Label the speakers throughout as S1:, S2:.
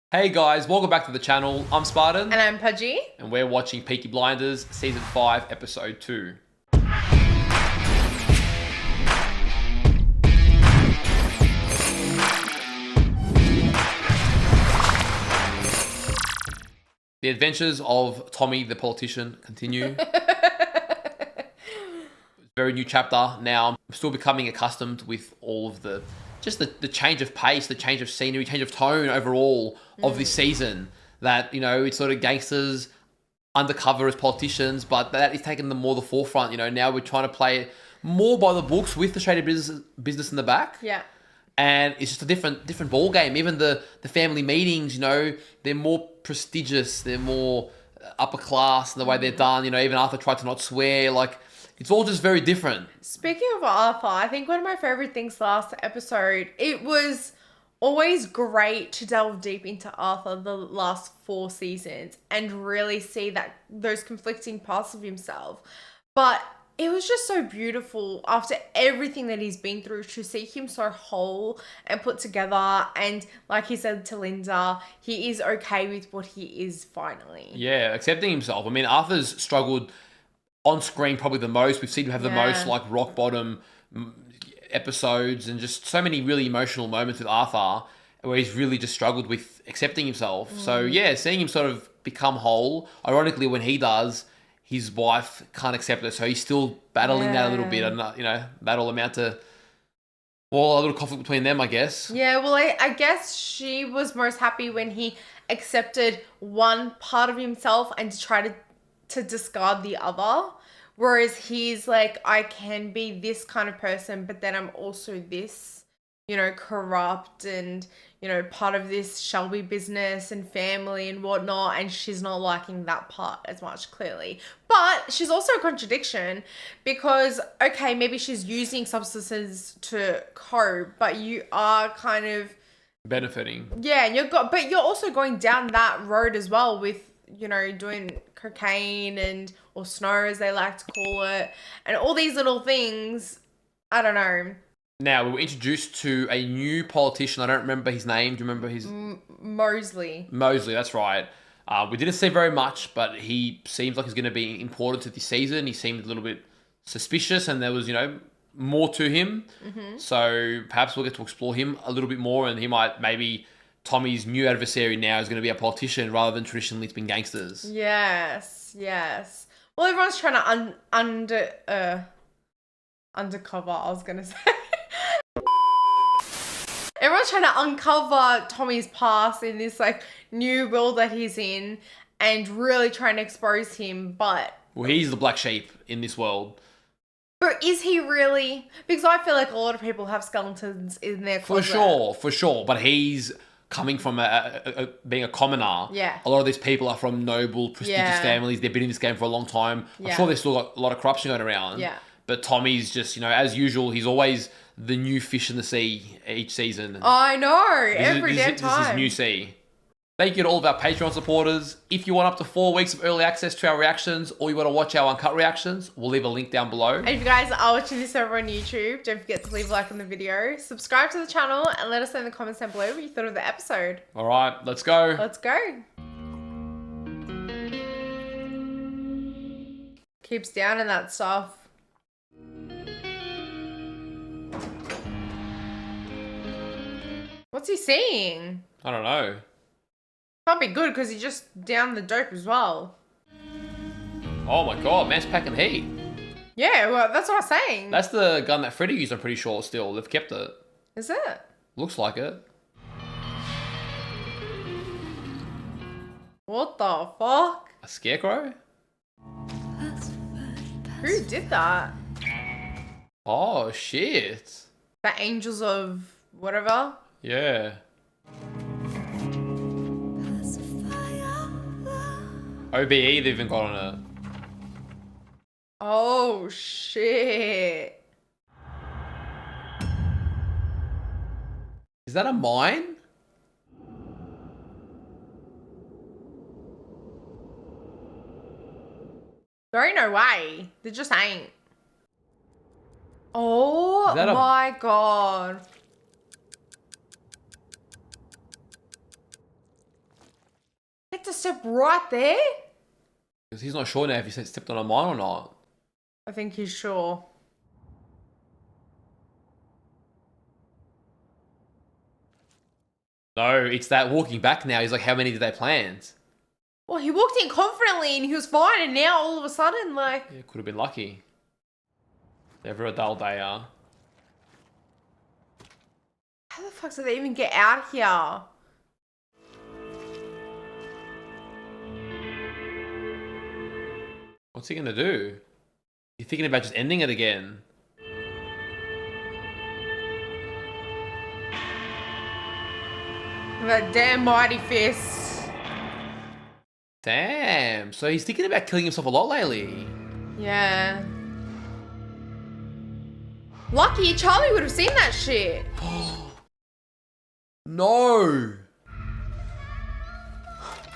S1: Hey guys, welcome back to the channel. I'm Spartan.
S2: And I'm Pudgey.
S1: And we're watching Peaky Blinders, Season 5, Episode 2. The adventures of Tommy the politician continue. Very new chapter. Now, I'm still becoming accustomed with all of the change of pace, the change of scenery, change of tone overall of this season. That, you know, it's sort of gangsters undercover as politicians, but that is taking them more the forefront. You know, now we're trying to play it more by the books with the shady business in the back.
S2: Yeah.
S1: And it's just a different ball game. Even the family meetings, you know, they're more prestigious, they're more upper class in the way they're done. You know, even Arthur tried to not swear. Like, it's all just very different.
S2: Speaking of Arthur, I think one of my favorite things last episode, it was always great to delve deep into Arthur the last 4 seasons and really see that those conflicting parts of himself. But it was just so beautiful after everything that he's been through to see him so whole and put together. And like he said to Linda, he is okay with what he is finally.
S1: Yeah, accepting himself. I mean, Arthur's struggled on screen probably the most. We've seen him have the most like rock bottom episodes and just so many really emotional moments with Arthur where he's really just struggled with accepting himself. So yeah, seeing him sort of become whole. Ironically, when he does, his wife can't accept it, so he's still battling that a little bit, and you know, that'll amount to, well, a little conflict between them, I guess.
S2: Yeah, well, I guess she was most happy when he accepted one part of himself and to try to discard the other. Whereas he's like, I can be this kind of person, but then I'm also this, you know, corrupt and, you know, part of this Shelby business and family and whatnot. And she's not liking that part as much, clearly. But she's also a contradiction because, okay, maybe she's using substances to cope, but you are kind of
S1: benefiting.
S2: Yeah, and but you're also going down that road as well with, you know, doing cocaine or snow as they like to call it, and all these little things. I don't know.
S1: Now, we were introduced to a new politician. I don't remember his name. Do you remember his?
S2: Mosley.
S1: Mosley, that's right. We didn't see very much, but he seems like he's going to be important to this season. He seemed a little bit suspicious, and there was, you know, more to him. So perhaps we'll get to explore him a little bit more, and he might maybe Tommy's new adversary now is going to be a politician rather than traditionally it's been gangsters.
S2: Yes. Well, everyone's trying to undercover. I was gonna say. Everyone's trying to uncover Tommy's past in this like new world that he's in, and really trying to expose him. But
S1: he's the black sheep in this world.
S2: But is he really? Because I feel like a lot of people have skeletons in their closet.
S1: For sure. But he's coming from being a commoner.
S2: Yeah.
S1: A lot of these people are from noble, prestigious families. They've been in this game for a long time. I'm sure there's still got a lot of corruption going around.
S2: Yeah.
S1: But Tommy's just, you know, as usual, he's always the new fish in the sea each season.
S2: I know. Every damn time.
S1: This is new sea. Thank you to all of our Patreon supporters. If you want up to 4 weeks of early access to our reactions, or you want to watch our uncut reactions, we'll leave a link down below.
S2: And if you guys are watching this over on YouTube, don't forget to leave a like on the video, subscribe to the channel, and let us know in the comments down below what you thought of the episode.
S1: All right, let's go.
S2: Let's go. Keeps down in that stuff. What's he seeing?
S1: I don't know.
S2: Can't be good because he just downed the dope as well.
S1: Oh my god, man's packing heat.
S2: Yeah, well, that's what I'm saying.
S1: That's the gun that Freddy used, I'm pretty sure, still. They've kept it.
S2: Is it?
S1: Looks like it.
S2: What the fuck?
S1: A scarecrow?
S2: Who did that?
S1: Oh, shit.
S2: The Angels of whatever?
S1: Yeah. OBE they've even got on it.
S2: Oh, shit.
S1: Is that a mine?
S2: There ain't no way. There just ain't. Oh my god. to step right there?
S1: Because he's not sure now if he stepped on a mine or not.
S2: I think he's sure.
S1: No, it's that walking back now. He's like, how many did they plant?
S2: Well, he walked in confidently and he was fine, and now all of a sudden, like...
S1: Yeah, could have been lucky. Never a dull day,
S2: How the fuck did they even get out here?
S1: What's he gonna do? You thinking about just ending it again?
S2: That damn mighty fist.
S1: Damn. So he's thinking about killing himself a lot lately.
S2: Yeah. Lucky Charlie would have seen that shit.
S1: No.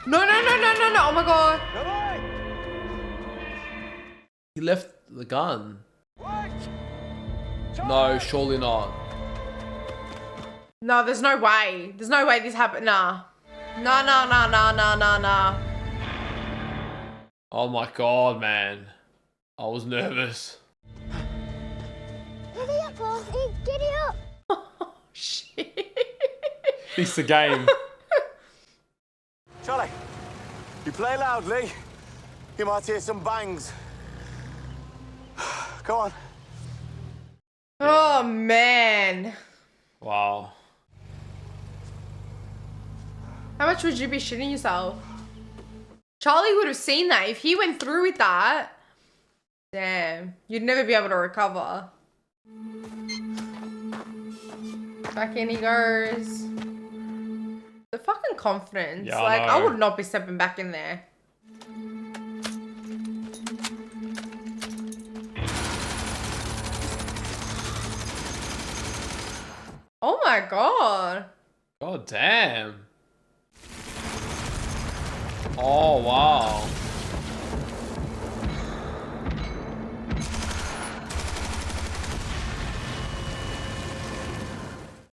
S2: No. Oh my god.
S1: He left the gun. No, surely not.
S2: No, there's no way. There's no way this happened. Nah. Nah.
S1: Oh my god, man. I was nervous.
S3: Giddy up, Arthur, giddy up.
S2: Oh, shit.
S1: It's the game.
S4: Charlie, you play loudly, you might hear some bangs. Go on.
S2: Oh, man.
S1: Wow.
S2: How much would you be shitting yourself? Charlie would have seen that. If he went through with that, damn, you'd never be able to recover. Back in he goes. The fucking confidence.
S1: Yeah,
S2: like,
S1: I
S2: I
S1: know.
S2: would not be stepping back in there. Oh my god.
S1: God damn. Oh, wow.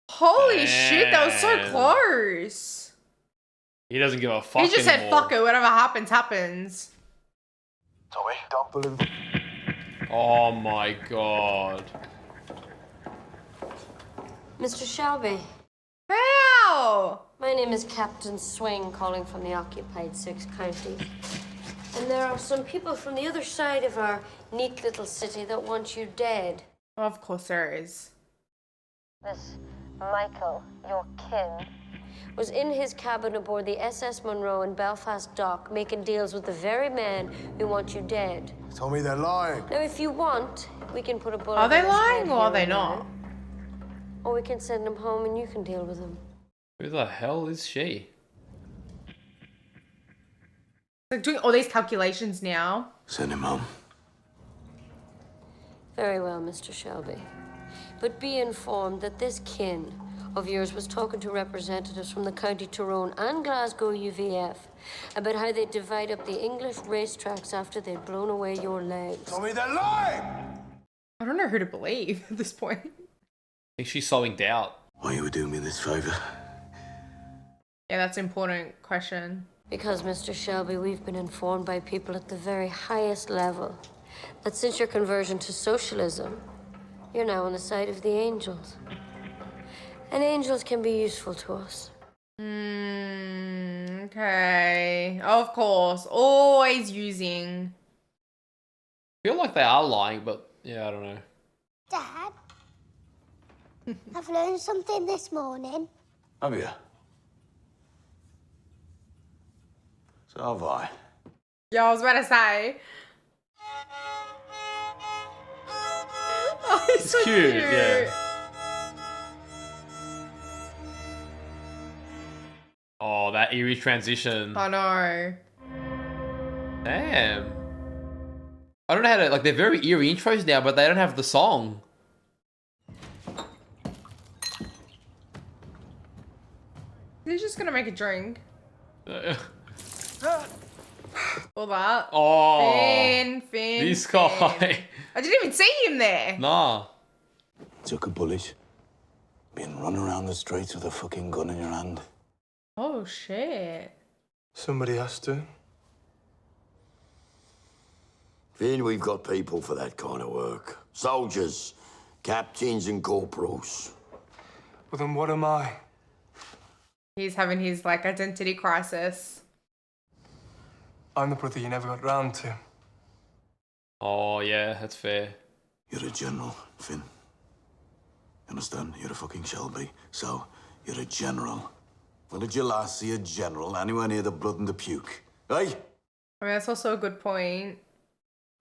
S2: Holy shit, that was so
S1: Damn.
S2: close.
S1: He doesn't give a fuck
S2: He just said,
S1: anymore.
S2: fuck it, whatever happens, happens.
S4: Tommy, don't believe.
S1: Oh my god.
S5: Mr. Shelby,
S2: How?
S5: my name is Captain Swing, calling from the occupied 6 counties. And there are some people from the other side of our neat little city that want you dead.
S2: Of course there is.
S5: This Michael, your kin, was in his cabin aboard the SS Monroe in Belfast Dock, making deals with the very men who want you dead.
S4: Tommy, they're lying.
S5: Now, if you want, we can put a bullet
S2: Are they
S5: in his
S2: lying
S5: head
S2: or are
S5: here
S2: they
S5: and
S2: not?
S5: there. Or we can send him home and you can deal with him.
S1: Who the hell is she?
S2: Like doing all these calculations now.
S4: Send him home.
S5: Very well, Mr. Shelby. But be informed that this kin of yours was talking to representatives from the County Tyrone and Glasgow UVF about how they divide up the English racetracks after they'd blown away your legs.
S4: Tommy, they're lying!
S2: I don't know who to believe at this point.
S1: I think she's sowing doubt.
S4: Why you would do me this favour?
S2: Yeah, that's an important question.
S5: Because, Mr. Shelby, we've been informed by people at the very highest level that since your conversion to socialism, you're now on the side of the angels. And angels can be useful to us.
S2: Okay. Of course. Always using.
S1: I feel like they are lying, but yeah, I don't know.
S3: Dad, I've learned something this morning.
S4: Have you? So have I.
S2: Yeah, I was about to say. Oh, he's so
S1: cute, yeah. Oh, that eerie transition.
S2: I know.
S1: Damn. I don't know how to, like, they're very eerie intros now, but they don't have the song.
S2: He's just gonna make a drink. All that.
S1: Oh.
S2: Finn.
S1: This
S2: Finn.
S1: guy.
S2: I didn't even see him there.
S1: Nah.
S4: Took a bullet. Been running around the streets with a fucking gun in your hand.
S2: Oh, shit.
S6: Somebody has to.
S7: Finn, we've got people for that kind of work. Soldiers, captains and corporals.
S6: Well, then what am I?
S2: He's having his, like, identity crisis.
S6: I'm the brother you never got round to.
S1: Oh, yeah, that's fair.
S7: You're a general, Finn. You understand? You're a fucking Shelby, so you're a general. When did you last see a general anywhere near the blood and the puke? Hey?
S2: I mean, that's also a good point.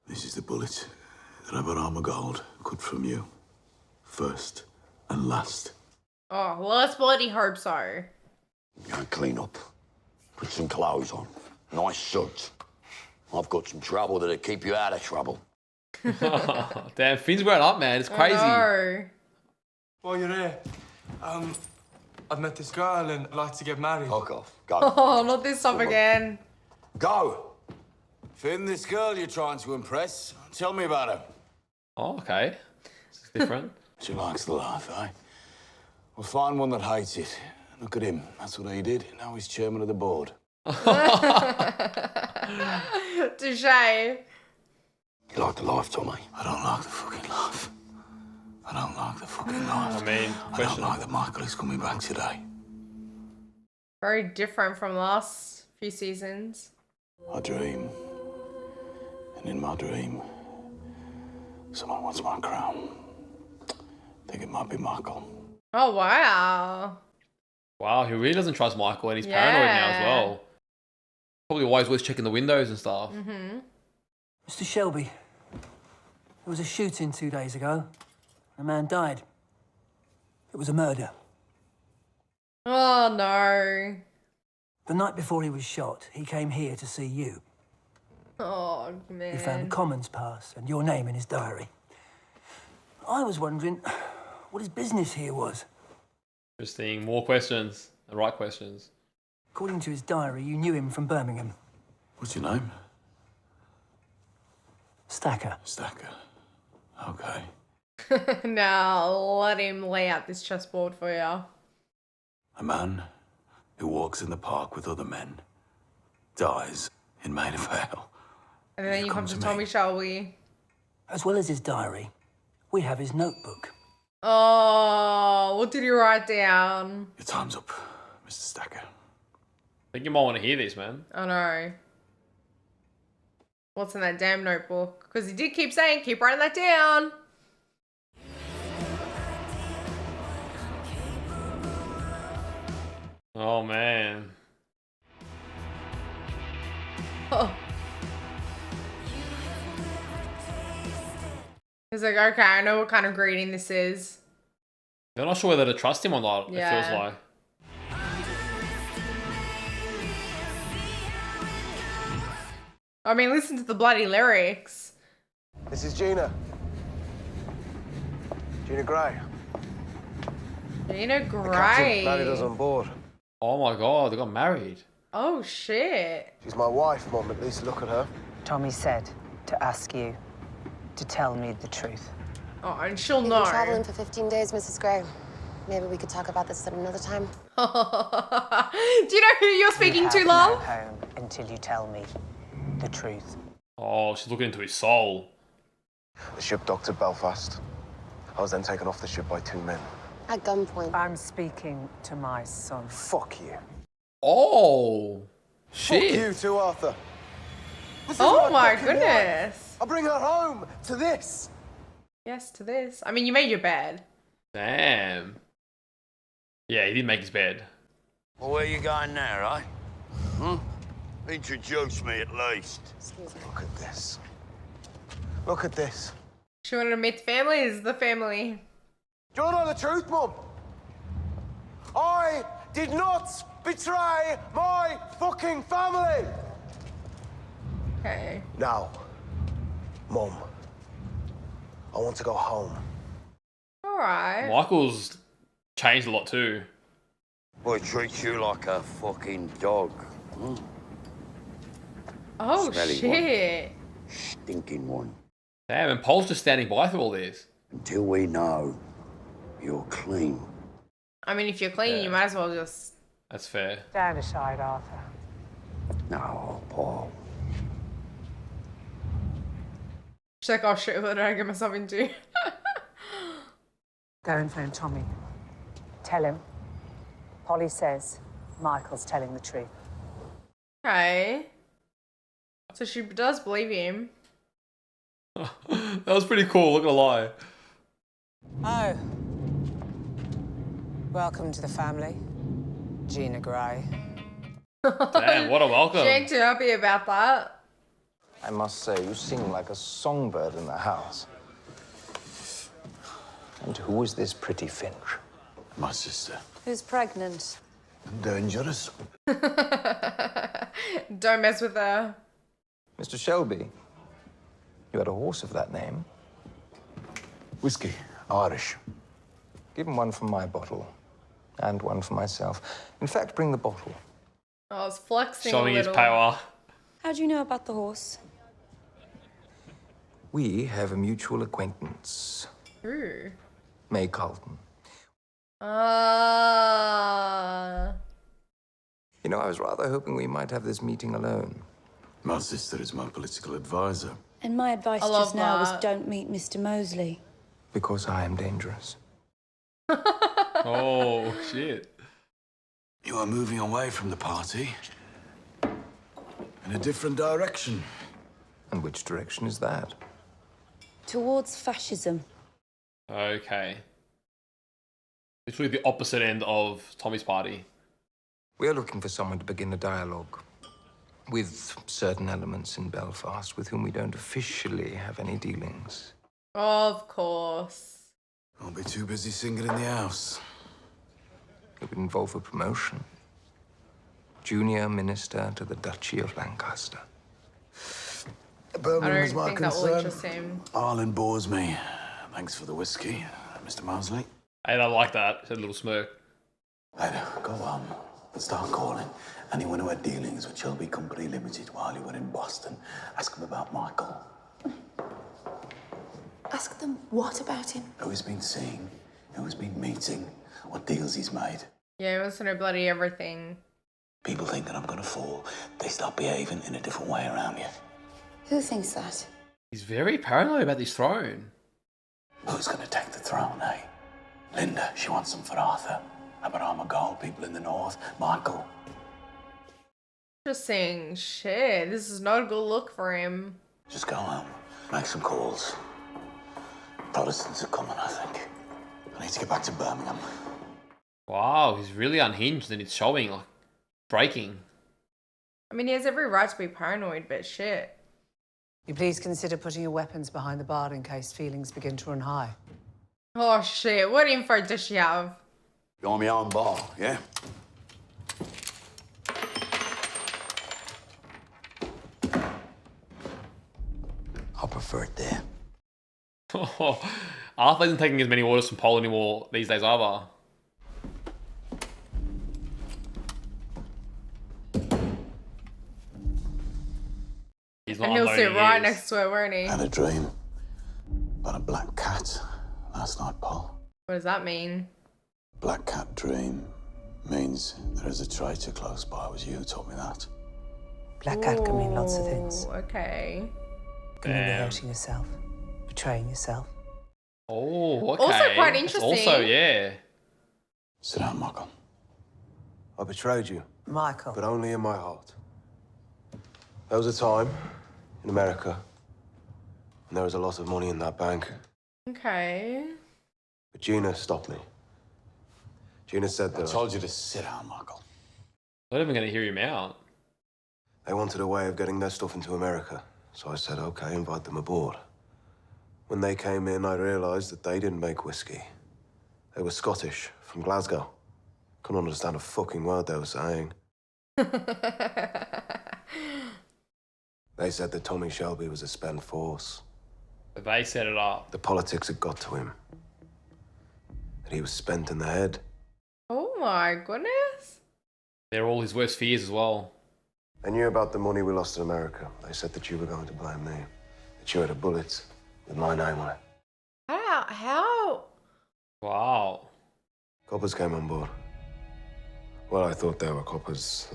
S7: This is the bullet that I got armor gold cut from you. First and last.
S2: Oh, well, let's bloody hope so.
S7: Go and clean up. Put some clothes on. Nice suit. I've got some trouble that'll keep you out of trouble.
S1: Damn, Finn's grown up, man. It's crazy.
S2: No.
S6: While you're here, I've met this girl and I'd like to get married.
S7: Fuck off. Go.
S2: Oh, not this stuff again.
S7: Go. Finn, this girl you're trying to impress. Tell me about her.
S1: Oh, okay. It's different.
S7: She likes the laugh, eh? We'll find one that hates it. Look at him. That's what he did. Now he's chairman of the board.
S2: Touche.
S7: You like the life, Tommy? I don't like the fucking life. I don't like the fucking life.
S1: I mean,
S7: I don't like that Michael is coming back today.
S2: Very different from last few seasons.
S7: I dream. And in my dream, someone wants my crown. I think it might be Michael.
S2: Oh, wow.
S1: Wow, he really doesn't trust Michael, and he's paranoid now as well. Probably why he's always checking the windows and stuff.
S2: Mm-hmm.
S8: Mr. Shelby, there was a shooting 2 days ago. A man died. It was a murder.
S2: Oh, no.
S8: The night before he was shot, he came here to see you.
S2: Oh, man.
S8: He found a commons pass and your name in his diary. I was wondering what his business here was.
S1: Interesting. More questions. The right questions.
S8: According to his diary, you knew him from Birmingham.
S7: What's your name?
S8: Stacker.
S7: Stacker. Okay.
S2: Now, let him lay out this chessboard for you.
S7: A man who walks in the park with other men dies in Maid of Hell.
S2: And then you come to Tommy
S7: me.
S2: Shelby.
S8: As well as his diary, we have his notebook.
S2: Oh, what did he write down?
S7: Your time's up, Mr. Stacker.
S1: I think you might want to hear this, man.
S2: Oh, no. What's in that damn notebook? Because he did keep saying, keep writing that down.
S1: Oh, man.
S2: Oh. He's like, okay, I know what kind of greeting this is.
S1: They're not sure whether to trust him or not,
S2: Yeah.
S1: it feels like.
S2: I mean, listen to the bloody lyrics.
S4: This is Gina. Gina Gray.
S2: Gina
S4: Captain
S2: Gray.
S4: married us on board.
S1: Oh my god, they got married.
S2: Oh, shit.
S4: She's my wife, Mum. At least look at her.
S9: Tommy said to ask you to tell me the truth.
S2: Oh, and she'll
S10: We've
S2: know.
S10: been traveling for 15 days, Mrs. Gray. Maybe we could talk about this at another time.
S2: Do you know who you're speaking
S9: You
S2: to,
S9: have
S2: love?
S9: no home until you tell me the truth.
S1: Oh, she's looking into his soul.
S4: The ship docked at Belfast. I was then taken off the ship by 2 men.
S10: At gunpoint.
S9: I'm speaking to my son.
S4: Fuck you.
S1: Oh, shit.
S4: Fuck you too, Arthur. This is
S2: Oh my
S4: fucking wife.
S2: goodness.
S4: I'll bring her home to this.
S2: Yes to this. I mean, you made your bed.
S1: Damn. Yeah, he did make his bed.
S7: Well, where you going now, eh? Introduce me at least.
S10: Excuse me.
S4: Look at this. Look at this.
S2: She wanted to meet the family. This is the family.
S4: Do you want to know the truth, Mum? I did not betray my fucking family.
S2: Okay.
S4: Now, Mum, I want to go home.
S2: All right.
S1: Michael's changed a lot too.
S7: Boy treats you like a fucking dog.
S2: Oh,
S7: Smelly
S2: shit.
S7: Stinking one.
S1: Damn, and Paul's just standing by through all this.
S7: Until we know you're clean.
S2: I mean, if you're clean, you might as well just...
S1: That's fair.
S9: Stand aside, Arthur. No, Paul.
S2: She's like, oh shit, what did I get myself into?
S9: Go and phone Tommy. Tell him. Polly says Michael's telling the truth.
S2: Okay. So she does believe him.
S1: That was pretty cool, not gonna lie.
S9: Oh. Welcome to the family, Gina Gray.
S1: Damn, what a welcome.
S2: She ain't too happy about that.
S11: I must say, you sing like a songbird in the house. And who is this pretty finch?
S7: My sister.
S5: Who's pregnant?
S7: Dangerous.
S2: Don't mess with her.
S11: Mr. Shelby, you had a horse of that name.
S7: Whiskey. Irish.
S11: Give him one from my bottle, and one for myself. In fact, bring the bottle.
S2: I was flexing
S1: Showing
S2: a
S1: his
S2: little.
S1: power.
S5: How do you know about the horse?
S11: We have a mutual acquaintance,
S2: Ooh.
S11: May Carlton.
S2: Ah.
S11: You know, I was rather hoping we might have this meeting alone.
S7: My sister is my political advisor.
S12: And my advice
S2: I love
S12: just now was
S2: that.
S12: don't meet Mr. Mosley.
S11: Because I am dangerous.
S1: Oh, shit.
S7: You are moving away from the party in a different direction.
S11: And which direction is that?
S12: Towards fascism.
S1: Okay. Literally the opposite end of Tommy's party.
S11: We are looking for someone to begin a dialogue with certain elements in Belfast with whom we don't officially have any dealings.
S2: Of course.
S7: I'll be too busy singing in the house.
S11: It would involve a promotion. Junior minister to the Duchy of Lancaster.
S7: Birmingham
S2: I
S7: is
S2: don't
S7: my
S2: think that will
S7: concern.
S2: interest him.
S7: Ireland bores me. Thanks for the whiskey, Mr. Mosley.
S1: Hey, I like that. Said a little smirk.
S7: I'd go on and start calling anyone who had dealings with Shelby Company Limited while you were in Boston. Ask them about Michael.
S12: Ask them what about him?
S7: Who he's been seeing, who he's been meeting, what deals he's made.
S2: Yeah, he wants to know bloody everything.
S7: People think that I'm gonna fall. They start behaving in a different way around you.
S12: Who thinks that?
S1: He's very paranoid about this throne.
S7: Who's gonna take the throne, eh? Linda, she wants some for Arthur. How about Armagol, people in the north? Michael.
S2: Just saying, shit, this is not a good look for him.
S7: Just go home, make some calls. Protestants are coming, I think. I need to get back to Birmingham.
S1: Wow, he's really unhinged and it's showing, like, breaking.
S2: I mean, he has every right to be paranoid, but shit.
S9: You please consider putting your weapons behind the bar in case feelings begin to run high.
S2: Oh shit, what info does she have?
S7: You're on my own bar, yeah? I prefer it there.
S1: Arthur isn't taking as many orders from Paul anymore these days either. He's not
S2: And he'll sit
S1: unloading
S2: right
S1: his.
S2: next to her, won't he?
S7: I had a dream about a black cat last night, Paul.
S2: What does that mean?
S7: Black cat dream means there is a traitor close by. It was you who taught me that.
S9: Black cat can mean lots of things.
S2: Ooh, okay.
S9: It can mean hurting yourself, betraying yourself.
S1: Oh, okay.
S2: Also quite
S1: That's
S2: interesting.
S1: Also, yeah.
S7: Sit down, Michael.
S13: I betrayed you,
S9: Michael.
S13: but only in my heart. There was a time in America, and there was a lot of money in that bank.
S2: Okay.
S13: But Gina stopped me. Gina said that
S7: I told you to sit down, Michael.
S1: Not even going to hear him out.
S13: they wanted a way of getting their stuff into America. So I said, okay, invite them aboard. When they came in, I realized that they didn't make whiskey. They were Scottish, from Glasgow. Couldn't understand a fucking word they were saying. They said that Tommy Shelby was a spent force.
S1: But they set it up.
S13: The politics had got to him. That he was spent in the head.
S2: Oh my goodness.
S1: They're all his worst fears as well.
S13: They knew about the money we lost in America. They said that you were going to blame me. That you had a bullet with my name on it.
S2: How?
S1: Wow.
S13: Coppers came on board. Well, I thought they were coppers.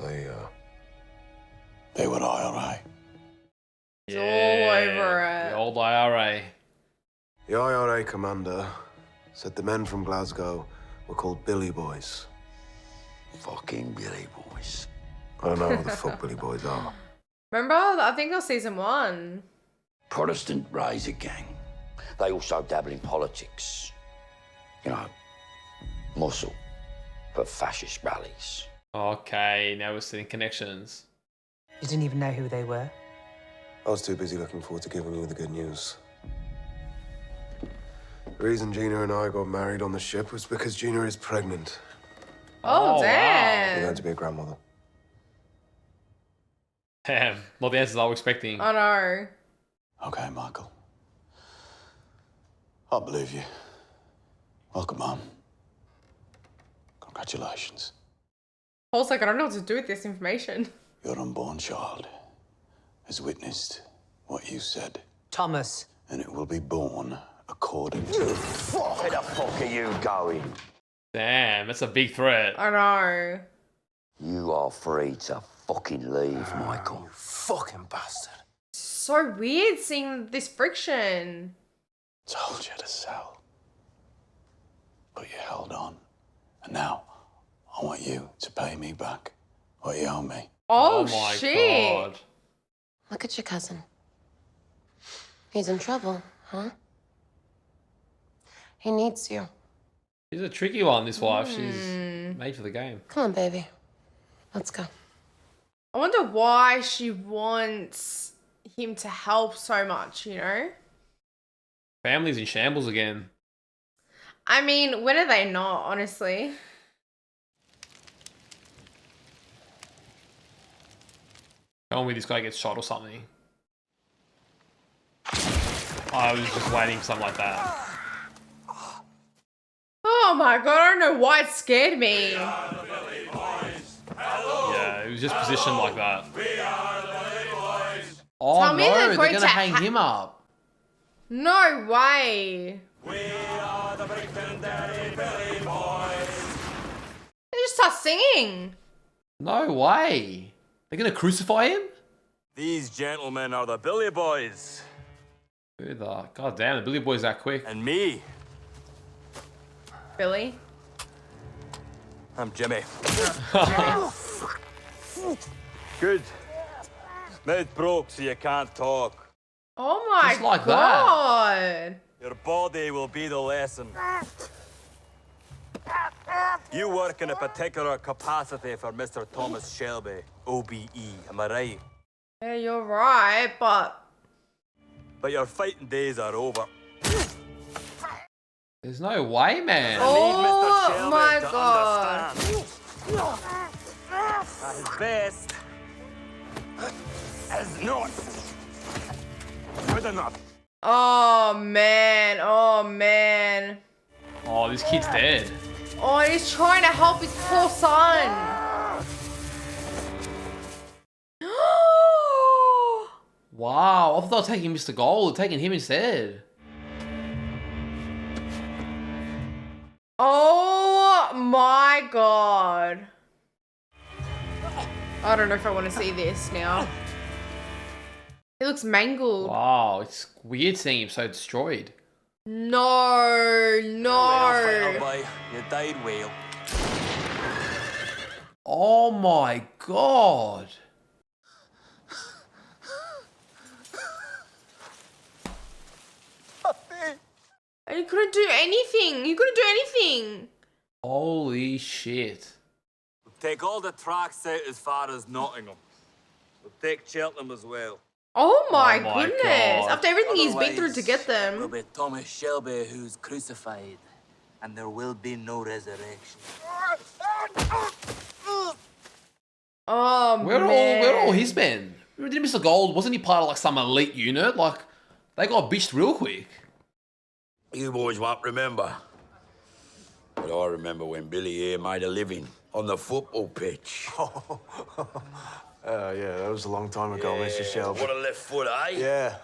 S13: commander said the men from Glasgow were called Billy Boys.
S14: Fucking Billy Boys.
S13: I don't know who the fuck Billy Boys are.
S2: Remember? I think it was season 1.
S14: Protestant Razor Gang. They also dabble in politics. You know, muscle for fascist rallies.
S1: Okay, now we're seeing connections.
S9: You didn't even know who they were?
S13: I was too busy looking forward to giving you the good news. The reason Gina and I got married on the ship was because Gina is pregnant.
S2: Oh, damn.
S13: You're going to be a grandmother.
S1: Damn, not the answers I was expecting.
S2: I know.
S7: Okay, Michael. I believe you. Welcome, Mom. Congratulations.
S2: Paul's like, I don't know what to do with this information.
S7: Your unborn child has witnessed what you said.
S8: Thomas.
S7: And it will be born according to...
S14: Where the fuck are you going?
S1: Damn, that's a big threat.
S2: I know.
S14: You are free to fucking leave, Michael.
S13: Fucking bastard.
S2: So weird seeing this friction.
S7: Told you to sell. But you held on. And now, I want you to pay me back what you owe me.
S2: Oh
S1: my
S2: shit.
S1: God.
S10: Look at your cousin. He's in trouble, huh? He needs you.
S1: She's a tricky one, this wife. She's made for the game.
S10: Come on, baby. Let's go.
S2: I wonder why she wants him to help so much, you know?
S1: Family's in shambles again.
S2: I mean, when are they not, honestly?
S1: Tell me this guy gets shot or something. I was just waiting for something like that.
S2: Oh my god, I don't know why it scared me.
S1: Yeah, it was just positioned like that. Oh
S2: Tell me
S1: no,
S2: they're
S1: they're
S2: going
S1: gonna
S2: to
S1: hang him up.
S2: No way. They just start singing.
S1: No way. They're gonna crucify him?
S4: These gentlemen are the Billy Boys.
S1: Who the... God damn, the Billy Boy's that quick.
S4: And me.
S2: Billy?
S4: I'm Jimmy. Good. Mouth broke so you can't talk.
S2: Oh my
S1: Just like
S2: god.
S4: Your body will be the lesson. You work in a particular capacity for Mr. Thomas Shelby, OBE, am I right?
S2: Yeah, you're right, but
S4: But your fighting days are over.
S1: There's no way, man.
S2: oh my
S4: to
S2: god.
S4: At his best, is not good enough.
S2: Oh man, oh man.
S1: Oh, this kid's dead.
S2: Oh, he's trying to help his poor son.
S1: Wow, I thought they were taking Mr. Gold. They're taking him instead.
S2: Oh my god. I don't know if I want to see this now. He looks mangled.
S1: Wow, it's weird seeing him so destroyed.
S2: No, no.
S4: Boy, you died well.
S1: Oh my god.
S2: And he couldn't do anything. He couldn't do anything.
S1: Holy shit.
S4: We'll take all the tracks out as far as Nottingham. We'll take Cheltenham as well.
S2: Oh my,
S1: Oh my
S2: goodness.
S1: God.
S2: After everything he's been through to get
S4: Otherwise,
S2: them.
S4: will be Thomas Shelby who's crucified, and there will be no resurrection.
S2: Oh,
S1: Where all his men? Did Mr. Gold, wasn't he part of like some elite unit? Like, they got bitched real quick.
S14: You boys won't remember. But I remember when Billy here made a living on the football pitch.
S13: Yeah, that was a long time ago, Mr. Shelby.
S14: What a left foot, eh?
S13: Yeah.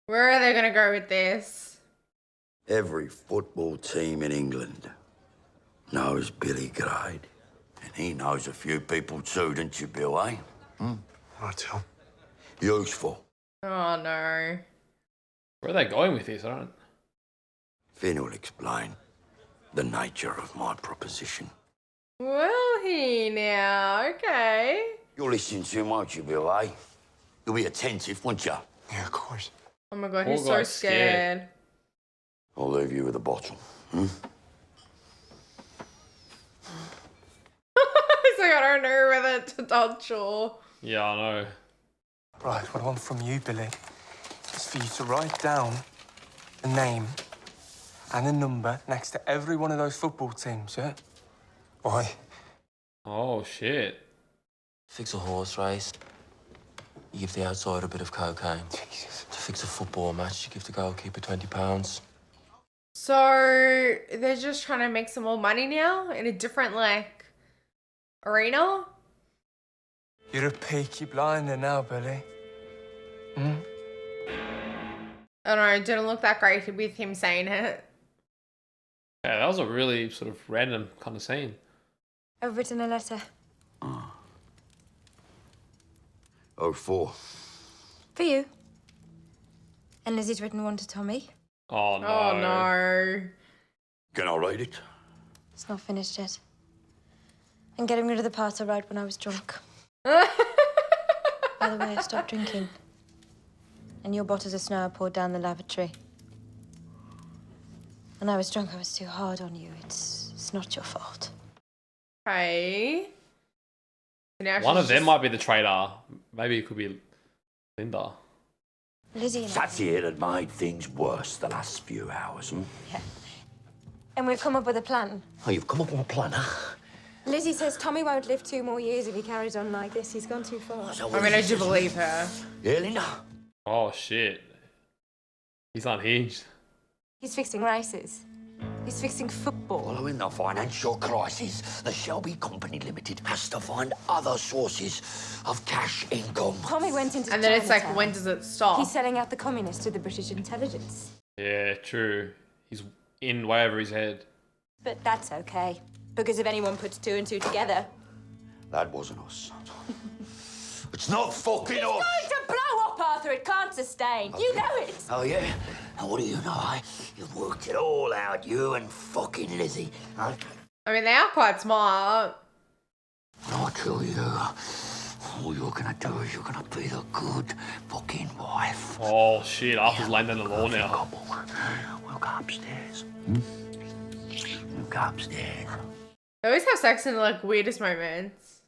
S2: Where are they going to go with this?
S14: Every football team in England knows Billy Grade. And he knows a few people too, don't you, Bill, eh?
S13: Right, Tom.
S14: Useful.
S2: Oh, no.
S1: Where are they going with this? I don't...
S14: Finn will explain the nature of my proposition.
S2: Will he now? Okay.
S14: You're listening to him, won't you, Bill, eh? You'll be attentive, won't you?
S6: Yeah, of course.
S2: Oh my god,
S1: Poor
S2: he's so
S1: guy's scared.
S2: scared.
S14: I'll leave you with a bottle. Hmm?
S2: He's like, I don't know whether to dodge or...
S1: Yeah, I know.
S6: Right, what I want from you, Billy, is for you to write down a name and a number next to every one of those football teams, yeah? Why?
S1: Oh, shit.
S15: Fix a horse race. You give the outsider a bit of cocaine.
S6: Jesus.
S15: To fix a football match, you give the goalkeeper £20.
S2: So, they're just trying to make some more money now in a different, like, arena?
S6: You're a peaky blinder now, Billy. Hmm?
S2: I don't know, it didn't look that great with him saying it.
S1: Yeah, that was a really sort of random kind of scene.
S12: I've written a letter.
S14: 04.
S12: For you. And Lizzie's written one to Tommy.
S1: Oh, no.
S2: Oh, no.
S14: Can I read it?
S12: It's not finished yet. And getting rid of the parts I wrote when I was drunk. By the way, I stopped drinking. And your bottles of snow I poured down the lavatory. When I was drunk, I was too hard on you. It's not your fault.
S2: Okay. Now
S1: One
S2: she's
S1: of them
S2: just-
S1: might be the traitor. Maybe it could be Linda.
S12: Lizzie and I...
S14: That's it had made things worse the last few hours, hmm?
S12: Yeah. And we've come up with a plan.
S14: Oh, you've come up with a plan, huh?
S12: Lizzie says Tommy won't live 2 more years if he carries on like this. He's gone too far.
S2: I mean, I do believe her.
S14: Yeah, Linda?
S1: Oh, shit. He's unhinged.
S12: He's fixing races. He's fixing football.
S14: Following the financial crisis, the Shelby Company Limited has to find other sources of cash income.
S12: Tommy went into
S2: And then it's like,
S12: Chinatown.
S2: when does it stop?
S12: He's selling out the communists to the British intelligence.
S1: Yeah, true. He's in way over his head.
S12: But that's okay. Because if anyone puts 2 and 2 together...
S14: That wasn't us. It's not fucking
S12: It's
S14: us!
S12: going to blow up, Arthur. It can't sustain. You know it.
S14: Oh, yeah? And what do you know, eh? You've worked it all out, you and fucking Lizzie. Huh?
S2: I mean, they are quite smart.
S14: I tell you, all you're gonna do is you're gonna be the good fucking wife.
S1: Oh, shit. Arthur's laying down the law now.
S14: We'll go upstairs. We'll go upstairs.
S2: They always have sex in the, like, weirdest moments.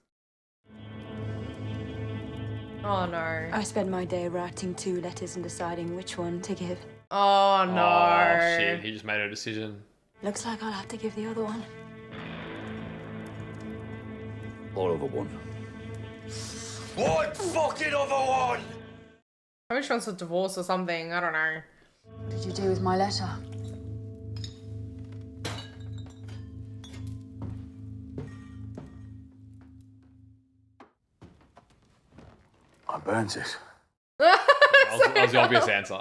S2: Oh, no.
S12: I spent my day writing 2 letters and deciding which one to give.
S2: Oh, no.
S1: Oh, shit. He just made a decision.
S12: Looks like I'll have to give the other one.
S14: What other one? What fucking other one?
S2: Maybe she wants a divorce or something. I don't know.
S12: What did you do with my letter?
S7: I burnt it.
S1: That was the obvious answer.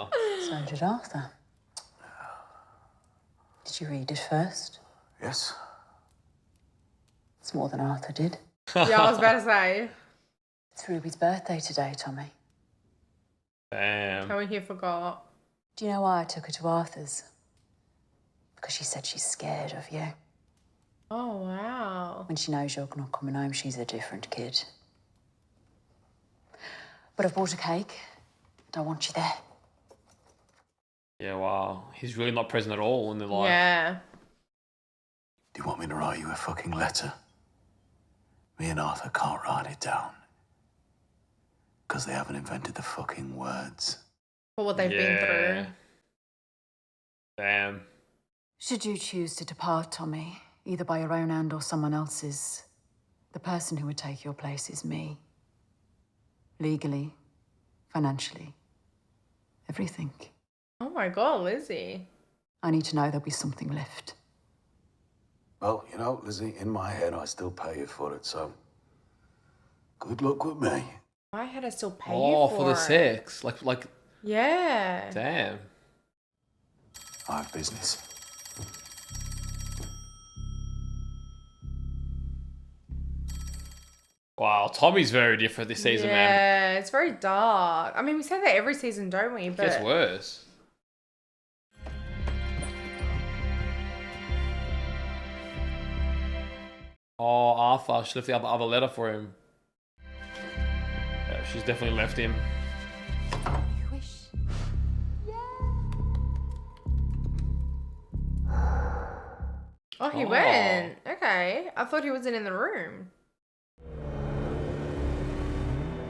S9: So did Arthur. Did you read it first?
S7: Yes.
S9: It's more than Arthur did.
S2: Yeah, I was about to say.
S9: It's Ruby's birthday today, Tommy.
S1: Damn.
S2: How he forgot.
S9: Do you know why I took her to Arthur's? Because she said she's scared of you.
S2: Oh, wow.
S9: When she knows you're not coming home, she's a different kid. But I've bought a cake. Don't want you there.
S1: Yeah, wow. He's really not present at all in their life.
S2: Yeah.
S7: Do you want me to write you a fucking letter? Me and Arthur can't write it down. Because they haven't invented the fucking words.
S2: For what they've been through.
S1: Damn.
S9: Should you choose to depart, Tommy, either by your own hand or someone else's, the person who would take your place is me. Legally, financially, everything.
S2: Oh my god, Lizzie.
S9: I need to know there'll be something left.
S7: Well, you know, Lizzie, in my head, I still pay you for it, so good luck with me.
S2: Why had I still pay
S1: Oh,
S2: you
S1: for the
S2: it?
S1: sex. Like,
S2: Yeah.
S1: damn.
S7: I have business.
S1: Wow, Tommy's very different this season, man.
S2: Yeah, it's very dark. I mean, we say that every season, don't we?
S1: It
S2: But
S1: gets worse. Oh, Arthur. She left the other letter for him. Yeah, she's definitely left him.
S2: Oh, he went. Okay. I thought he wasn't in the room.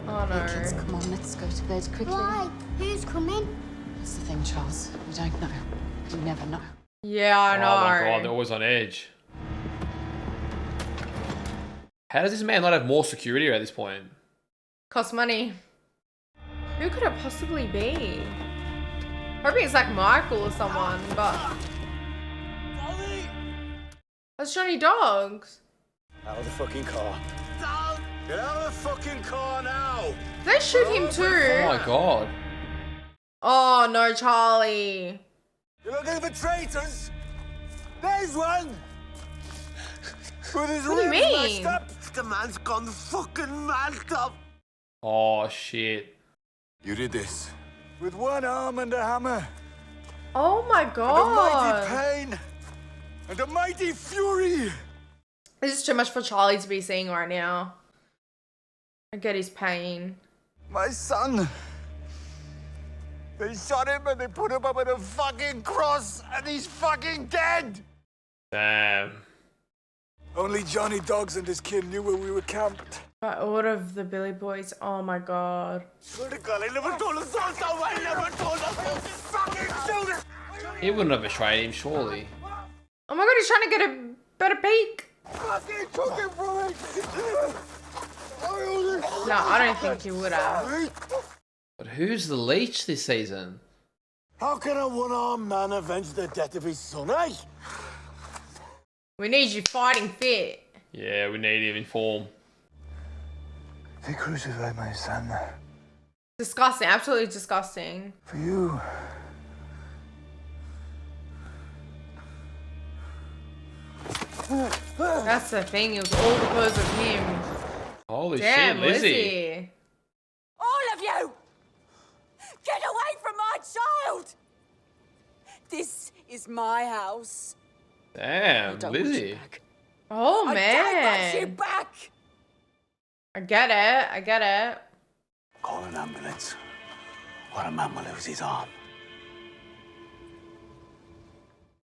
S2: Oh, no.
S9: Kids, come on, let's go to bed quickly.
S3: Why? Who's coming?
S9: That's the thing, Charles. We don't know. You never know.
S2: Yeah, I know.
S1: Oh my god, they're always on edge. How does this man not have more security at this point?
S2: Costs money. Who could it possibly be? Hoping it's like Michael or someone, but... That's Johnny Dogs.
S4: Out of the fucking car. Get out of the fucking car now!
S2: They shoot him too.
S1: Oh my god.
S2: Oh no, Charlie.
S4: You're looking for traitors? There's one! With his
S2: What do you
S4: ribs
S2: mean?
S4: mashed up. The man's gone fucking mashed up.
S1: Oh shit.
S4: You did this. With one arm and a hammer.
S2: Oh my
S4: And a
S2: god.
S4: mighty pain. And a mighty fury.
S2: This is too much for Charlie to be seeing right now. I get his pain.
S4: My son. They shot him and they put him up on a fucking cross and he's fucking dead.
S1: Damn.
S4: Only Johnny Dogs and his kid knew where we were camped.
S2: By order of the Billy Boys. Oh my god.
S4: Swear to God, I never told us so. I never told us. Fucking shoot it.
S1: He wouldn't have betrayed him, surely.
S2: Oh my god, he's trying to get a better peek.
S4: Fucking took it from me.
S2: No, I don't think he would have.
S1: But who's the leech this season?
S4: How can a one-armed man avenge the death of his son, eh?
S2: We need you fighting fit.
S1: Yeah, we need him in form.
S4: They crucified my son.
S2: Disgusting, absolutely disgusting.
S4: For you.
S2: That's the thing, it was all because of him.
S1: Holy
S2: Damn,
S1: shit, Lizzie.
S2: Lizzie.
S16: All of you! Get away from my child! This is my house.
S1: Damn,
S16: don't want
S1: Lizzie.
S2: Oh
S16: I don't want you
S2: man.
S16: back!
S2: I get it, I get it.
S7: Call an ambulance. Or a man will lose his arm.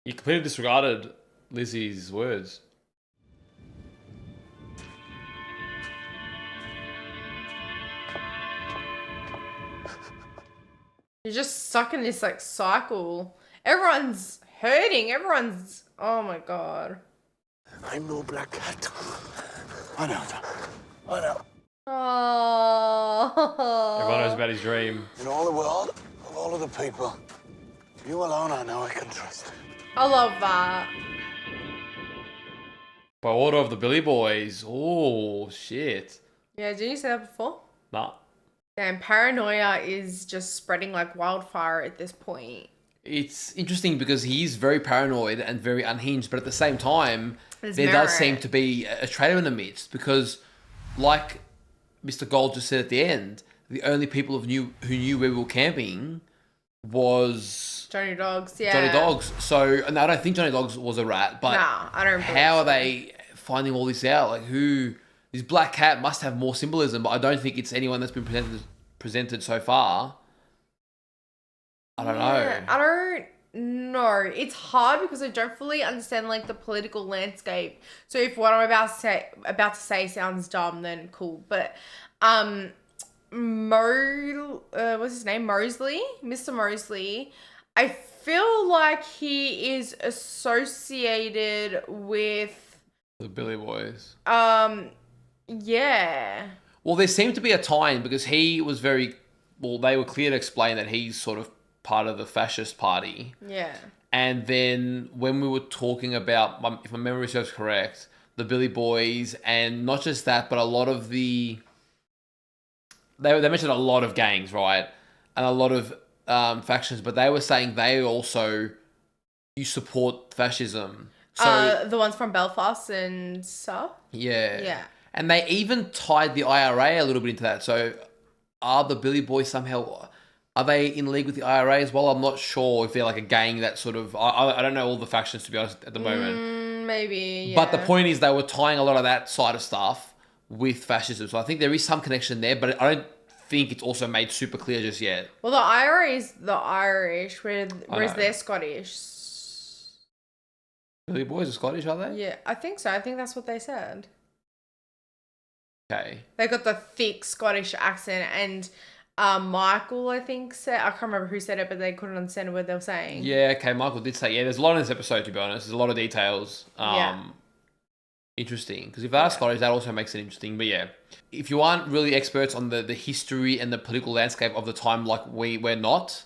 S1: You completely disregarded Lizzie's words.
S2: You're just stuck in this like cycle. Everyone's hurting, everyone's, oh my god.
S7: I'm no black cat. I know. I know.
S2: Oh.
S1: Everyone knows about his dream.
S7: In all the world, of all of the people, you alone I know I can trust.
S2: I love that.
S1: By order of the Billy Boys. Oh, shit.
S2: Yeah, didn't you say that before?
S1: Nah.
S2: Damn, paranoia is just spreading like wildfire at this point.
S1: It's interesting because he's very paranoid and very unhinged, but at the same time,
S2: There's
S1: there
S2: merit.
S1: does seem to be a traitor in the midst because, like Mr. Gold just said at the end, the only people who knew where we were camping was
S2: Johnny Dogs, yeah.
S1: Johnny Dogs. So, and I don't think Johnny Dogs was a rat, but
S2: Nah, I don't believe
S1: how
S2: so.
S1: are they finding all this out? Like, who? This black cat must have more symbolism, but I don't think it's anyone that's been presented so far. I don't know.
S2: I don't know. It's hard because I don't fully understand like the political landscape. So if what I'm about to say sounds dumb, then cool. But what's his name? Mosley, Mr. Mosley. I feel like he is associated with
S1: The Billy Boys.
S2: yeah.
S1: Well, there seemed to be a tie-in because he was very... Well, they were clear to explain that he's sort of part of the fascist party.
S2: Yeah.
S1: And then when we were talking about, if my memory serves correct, the Billy Boys, and not just that, but a lot of the... They mentioned a lot of gangs, right? And a lot of factions, but they were saying they also... You support fascism. So
S2: The ones from Belfast and stuff.
S1: yeah.
S2: Yeah.
S1: And they even tied the IRA a little bit into that. So are the Billy Boys somehow... Are they in league with the IRA as well? I'm not sure if they're like a gang that sort of... I don't know all the factions, to be honest, at the moment.
S2: Maybe, yeah.
S1: But the point is they were tying a lot of that side of stuff with fascism. So I think there is some connection there, but I don't think it's also made super clear just yet.
S2: Well, the Irish, whereas they're Scottish.
S1: Billy boys are Scottish, are they?
S2: Yeah, I think so. I think that's what they said.
S1: Okay.
S2: They got the thick Scottish accent, and Michael, I think, said, I can't remember who said it, but they couldn't understand what they were saying.
S1: Yeah, okay, Michael did say, yeah, there's a lot in this episode, to be honest. There's a lot of details. Interesting. Because if they are Scottish, that also makes it interesting. But yeah, if you aren't really experts on the history and the political landscape of the time like we're not,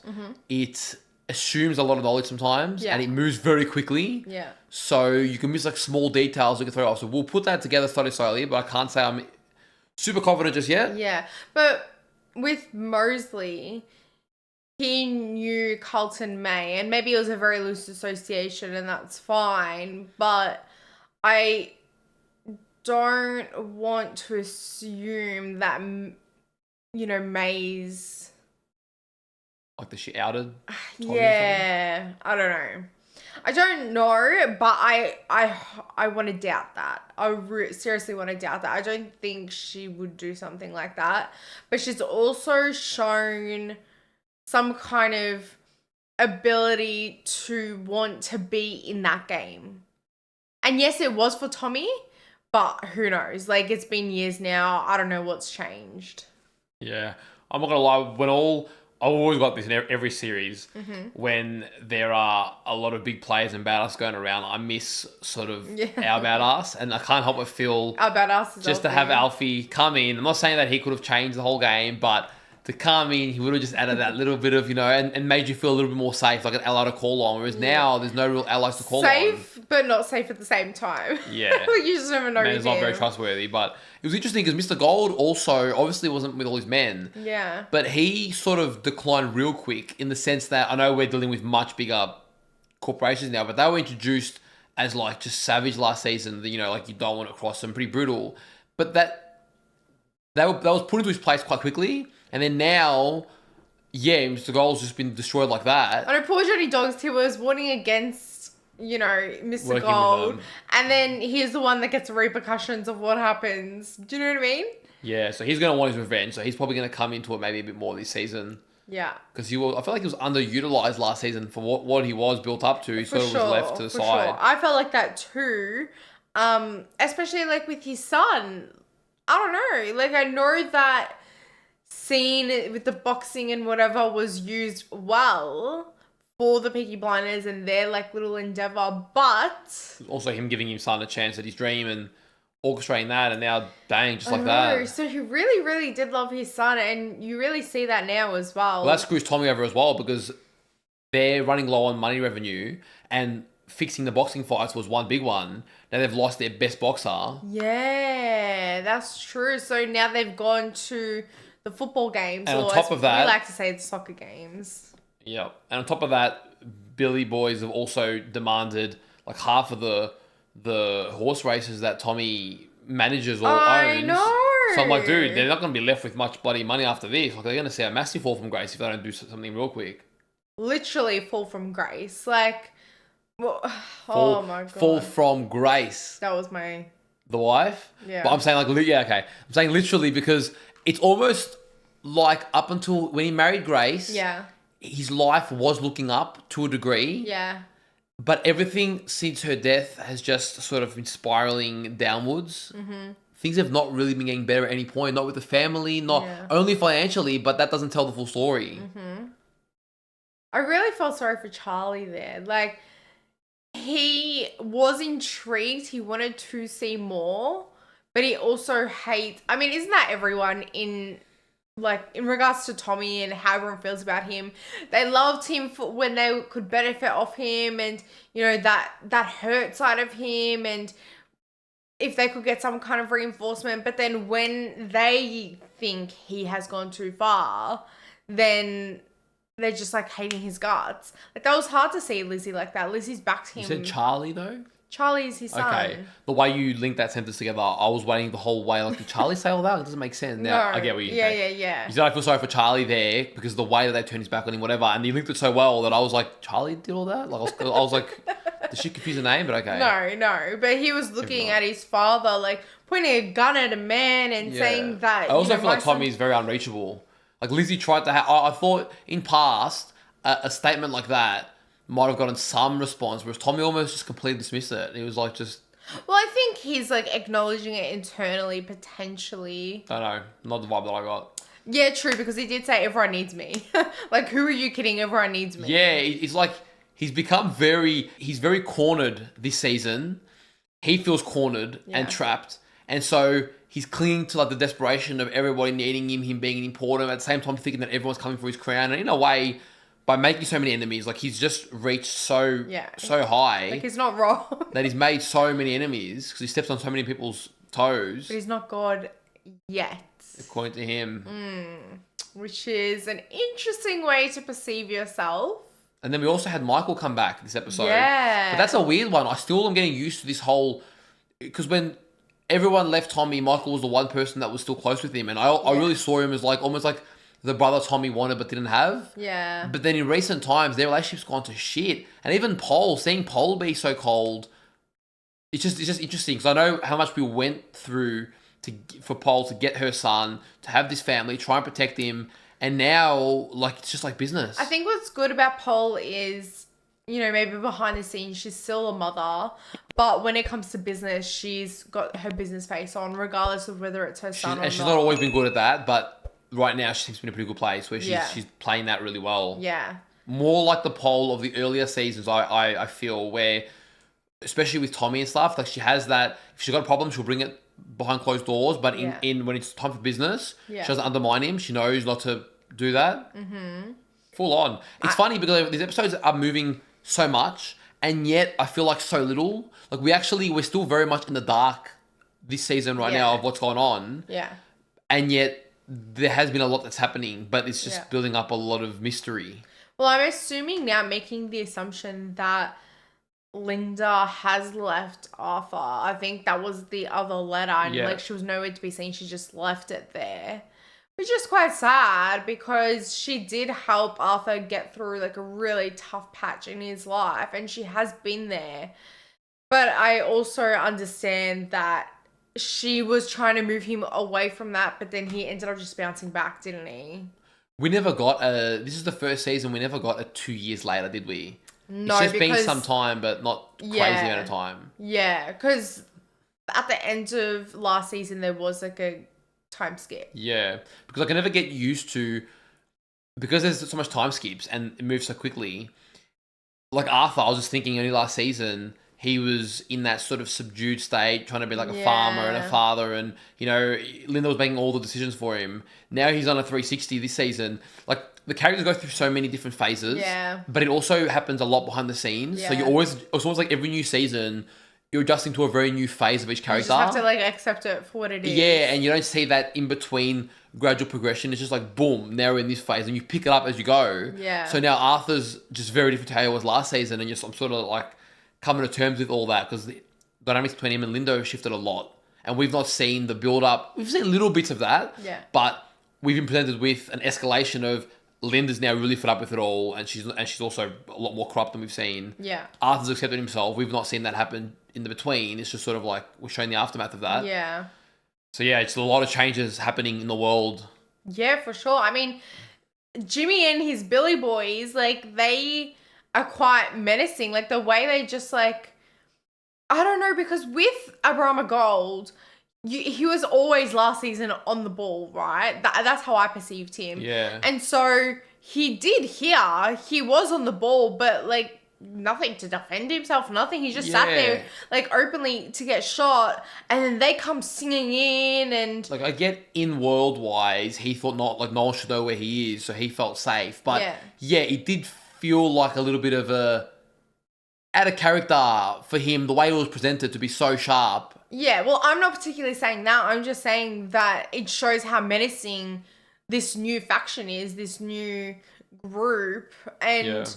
S1: it assumes a lot of knowledge sometimes, and it moves very quickly.
S2: Yeah.
S1: So you can miss like small details you can throw off. So we'll put that together slowly, but I can't say I'm super confident just yet.
S2: Yeah, but with Mosley, he knew Carlton May, and maybe it was a very loose association, and that's fine, but I don't want to assume that, May's...
S1: Like that she outed Tommy
S2: Yeah, I don't know. I don't know, but I want to doubt that. I seriously want to doubt that. I don't think she would do something like that. But she's also shown some kind of ability to want to be in that game. And yes, it was for Tommy, but who knows? Like, it's been years now. I don't know what's changed.
S1: Yeah. I'm not going to lie. I've always got this in every series. When there are a lot of big players and badass going around, I miss sort of our badass, and I can't help but feel
S2: our badass is
S1: just to have Alfie come in. I'm not saying that he could have changed the whole game, but to come in, he would have just added that little bit of, and made you feel a little bit more safe, like an ally to call on. Whereas now there's no real allies to call on.
S2: Safe, but not safe at the same time.
S1: Yeah.
S2: You just never know.
S1: Man is not very trustworthy. But it was interesting because Mr. Gold also obviously wasn't with all his men.
S2: Yeah.
S1: But he sort of declined real quick in the sense that I know we're dealing with much bigger corporations now, but they were introduced as like just savage last season. Like you don't want to cross them, pretty brutal. But that was put into his place quite quickly. And then now, Mr. Gold's just been destroyed like that.
S2: I know poor Johnny Dogs, he was warning against, Mr.
S1: Working
S2: Gold. And then he's the one that gets the repercussions of what happens. Do you know what I mean?
S1: Yeah, so he's going to want his revenge. So he's probably going to come into it maybe a bit more this season.
S2: Yeah.
S1: Because I feel like he was underutilized last season for what he was built up to. He sort of was left to the side.
S2: Sure. I felt like that too. Especially like with his son. I don't know. Like I know that scene with the boxing and whatever was used well for the Peaky Blinders and their like little endeavor, but
S1: also him giving his son a chance at his dream and orchestrating that, and now bang, just like that.
S2: So he really, really did love his son, and you really see that now as well.
S1: Well, that screws Tommy over as well because they're running low on money revenue, and fixing the boxing fights was one big one. Now they've lost their best boxer.
S2: Yeah, that's true. So now they've gone to the football games,
S1: and
S2: or
S1: on top of that,
S2: we like to say, the soccer games.
S1: Yeah, and on top of that, Billy Boys have also demanded like half of the horse races that Tommy manages or owns.
S2: I know.
S1: So I'm like, dude, they're not going to be left with much bloody money after this. Like, they're going to see a massive fall from grace if they don't do something real quick.
S2: Literally fall from grace, like. Oh my god!
S1: Fall from grace.
S2: That was the
S1: wife.
S2: Yeah.
S1: But I'm saying like, okay. I'm saying literally because it's almost like up until when he married Grace.
S2: Yeah.
S1: His life was looking up to a degree.
S2: Yeah.
S1: But everything since her death has just sort of been spiraling downwards.
S2: Mm-hmm.
S1: Things have not really been getting better at any point. Not with the family, not only financially, but that doesn't tell the full story.
S2: Mm-hmm. I really felt sorry for Charlie there. Like, he was intrigued. He wanted to see more, but he also hates... I mean, isn't that everyone in regards to Tommy and how everyone feels about him? They loved him for when they could benefit off him, and, that hurt side of him, and if they could get some kind of reinforcement. But then when they think he has gone too far, then they're just like hating his guts. Like, that was hard to see Lizzie like that. Lizzie's backed him.
S1: You said Charlie though?
S2: Charlie's his son.
S1: Okay. The way you link that sentence together, I was waiting the whole way. Like, did Charlie say all that? It doesn't make sense. Now, I get what you say.
S2: Yeah.
S1: You said I feel sorry for Charlie there because of the way that they turned his back on him, whatever. And you linked it so well that I was like, Charlie did all that? Like, I was like, Did she confuse the name? But okay.
S2: No. But he was looking at his father, like pointing a gun at a man and saying that.
S1: I also feel like
S2: my son-
S1: Tommy is very unreachable. Like Lizzie tried to have. I thought in past a statement like that might have gotten some response, whereas Tommy almost just completely dismissed it. He was like, just.
S2: Well, I think he's like acknowledging it internally, potentially.
S1: I don't know, not the vibe that I got.
S2: Yeah, true, because he did say everyone needs me. Like, who are you kidding? Everyone needs me.
S1: Yeah, it's like he's become he's very cornered this season. He feels cornered and trapped. And so he's clinging to like the desperation of everybody needing him being important, at the same time thinking that everyone's coming for his crown. And in a way, by making so many enemies, like he's just reached so high.
S2: Like he's not wrong.
S1: That he's made so many enemies because he steps on so many people's toes.
S2: But he's not God yet.
S1: According to him.
S2: Which is an interesting way to perceive yourself.
S1: And then we also had Michael come back this episode.
S2: Yeah.
S1: But that's a weird one. I still am getting used to this whole... Because when everyone left Tommy, Michael was the one person that was still close with him. And I really saw him as like almost like the brother Tommy wanted but didn't have.
S2: Yeah.
S1: But then in recent times, their relationship's gone to shit. And even seeing Paul be so cold, it's just interesting. Because I know how much we went through for Paul to get her son, to have this family, try and protect him. And now, like, it's just like business.
S2: I think what's good about Paul is, you know, maybe behind the scenes, she's still a mother. But when it comes to business, she's got her business face on, regardless of whether it's her son or not.
S1: And she's not always been good at that, but right now she seems to be in a pretty good place where she's playing that really well.
S2: Yeah.
S1: More like the Paul of the earlier seasons, I feel, where, especially with Tommy and stuff, like she has that, if she's got a problem, she'll bring it behind closed doors, but in when it's time for business, she doesn't undermine him. She knows not to do that. Full on. It's funny because these episodes are moving so much, and yet I feel like so little. Like we're still very much in the dark this season right now of what's going on.
S2: Yeah.
S1: And yet there has been a lot that's happening, but it's just building up a lot of mystery.
S2: Well, I'm assuming now, making the assumption that Linda has left Arthur. I think that was the other letter, and like she was nowhere to be seen. She just left it there, which is quite sad because she did help Arthur get through like a really tough patch in his life, and she has been there. But I also understand that she was trying to move him away from that, but then he ended up just bouncing back, didn't he?
S1: We never got this is the first season we never got a 2 years later, did we?
S2: No,
S1: it's just been some time, but not crazy amount of time.
S2: Yeah, because at the end of last season, there was like a time skip.
S1: Yeah, because I can never get used to, because there's so much time skips and it moves so quickly. Like Arthur, I was just thinking only last season, he was in that sort of subdued state, trying to be like a farmer and a father, and, you know, Linda was making all the decisions for him. Now he's on a 360 this season. Like, the characters go through so many different phases, but it also happens a lot behind the scenes. So it's almost like every new season, you're adjusting to a very new phase of each character.
S2: You just have to like accept it for what it is.
S1: Yeah, and you don't see that in between gradual progression. It's just like, boom, now we're in this phase, and you pick it up as you go.
S2: Yeah.
S1: So now Arthur's just very different to how he was last season, and I'm sort of like coming to terms with all that, because the dynamics between him and Linda have shifted a lot. And we've not seen the build-up. We've seen little bits of that, but we've been presented with an escalation of Linda's now really fed up with it all, and she's also a lot more corrupt than we've seen.
S2: Yeah.
S1: Arthur's accepted himself. We've not seen that happen in the between. It's just sort of like we're showing the aftermath of that.
S2: Yeah.
S1: So yeah, it's a lot of changes happening in the world.
S2: Yeah, for sure. I mean, Jimmy and his Billy boys, like, they are quite menacing. Like, the way they just, like, I don't know, because with Abrama Gold, he was always last season on the ball, right? That's how I perceived him.
S1: Yeah.
S2: And so he did here. He was on the ball, but, like, nothing to defend himself, nothing. He just sat there, like, openly to get shot, and then they come singing in, and
S1: like, I get in world-wise, he thought no one should know where he is, so he felt safe. But yeah, it did feel like a little bit of a out of character for him, the way it was presented to be so sharp.
S2: Yeah, well, I'm not particularly saying that. I'm just saying that it shows how menacing this new faction is, this new group, and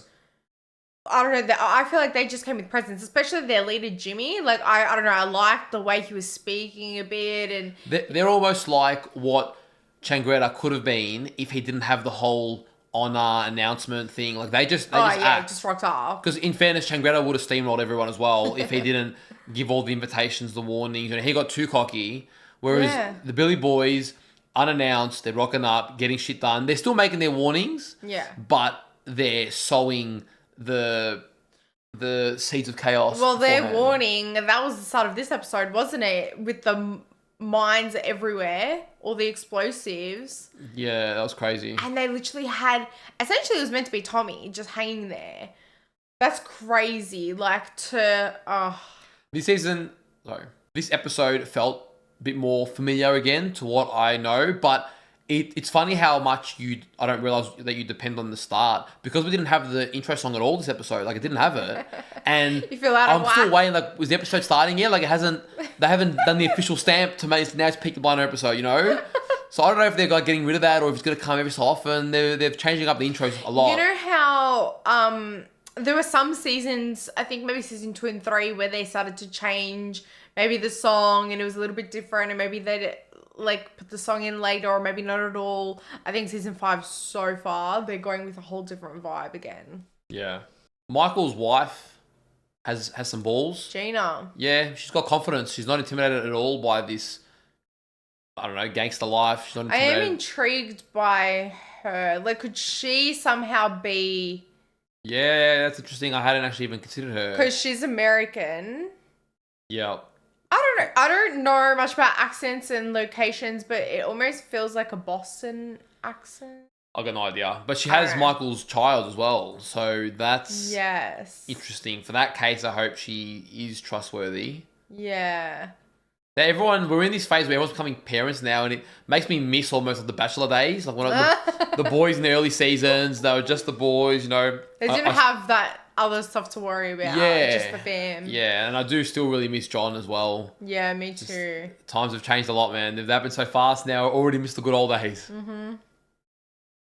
S2: I don't know, I feel like they just came with presence, especially their leader, Jimmy. Like, I don't know, I liked the way he was speaking a bit, and
S1: They're almost like what Changreta could have been if he didn't have the whole honor announcement thing. Like they just
S2: Oh,
S1: act.
S2: just rocked up.
S1: Because in fairness, Changretta would have steamrolled everyone as well if he didn't give all the invitations, the warnings, and he got too cocky. Whereas the Billy Boys, unannounced, they're rocking up, getting shit done. They're still making their warnings.
S2: Yeah.
S1: But they're sowing the seeds of chaos.
S2: Well, their
S1: beforehand.
S2: warning, that was the start of this episode, wasn't it? With the mines everywhere, all the explosives.
S1: Yeah, that was crazy.
S2: And they literally had, essentially it was meant to be Tommy just hanging there. That's crazy. Like
S1: This episode felt a bit more familiar again to what I know, but it's funny how much I don't realize that you depend on the start, because we didn't have the intro song at all this episode. Like, it didn't have it. And
S2: you feel out of
S1: I'm still waiting, like, was the episode starting yet? Like, they haven't done the official stamp to make, now it's Peaky Blinders episode, you know? So I don't know if they're like getting rid of that or if it's going to come every so often. They're changing up the intros a lot.
S2: You know how there were some seasons, I think maybe season 2 and 3, where they started to change maybe the song and it was a little bit different, and maybe they'd like put the song in later or maybe not at all. I think season 5 so far, they're going with a whole different vibe again.
S1: Yeah. Michael's wife has some balls.
S2: Gina.
S1: Yeah, she's got confidence. She's not intimidated at all by this, I don't know, gangster life. She's not
S2: I
S1: intimidated.
S2: am intrigued by her. Like, could she somehow be...
S1: Yeah, that's interesting. I hadn't actually even considered her.
S2: Because she's American.
S1: Yeah.
S2: I don't know much about accents and locations, but it almost feels like a Boston accent.
S1: I've got no idea. But she has Michael's child as well. So that's interesting. For that case, I hope she is trustworthy.
S2: Yeah.
S1: We're in this phase where everyone's becoming parents now, and it makes me miss almost like the Bachelor days. Like when the boys in the early seasons, they were just the boys, you know.
S2: They didn't have that other stuff to worry about. Just the fam.
S1: Yeah, and I do still really miss John as well.
S2: Yeah, me too.
S1: Times have changed a lot, man. They've happened so fast now. I already miss the good old days.
S2: Mm-hmm.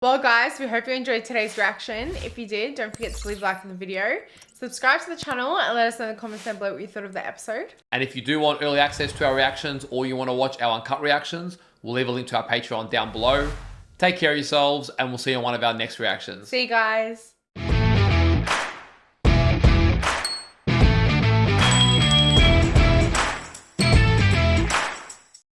S2: Well, guys, we hope you enjoyed today's reaction. If you did, don't forget to leave a like on the video. Subscribe to the channel and let us know in the comments down below what you thought of the episode.
S1: And if you do want early access to our reactions, or you want to watch our uncut reactions, we'll leave a link to our Patreon down below. Take care of yourselves, and we'll see you on one of our next reactions.
S2: See you guys.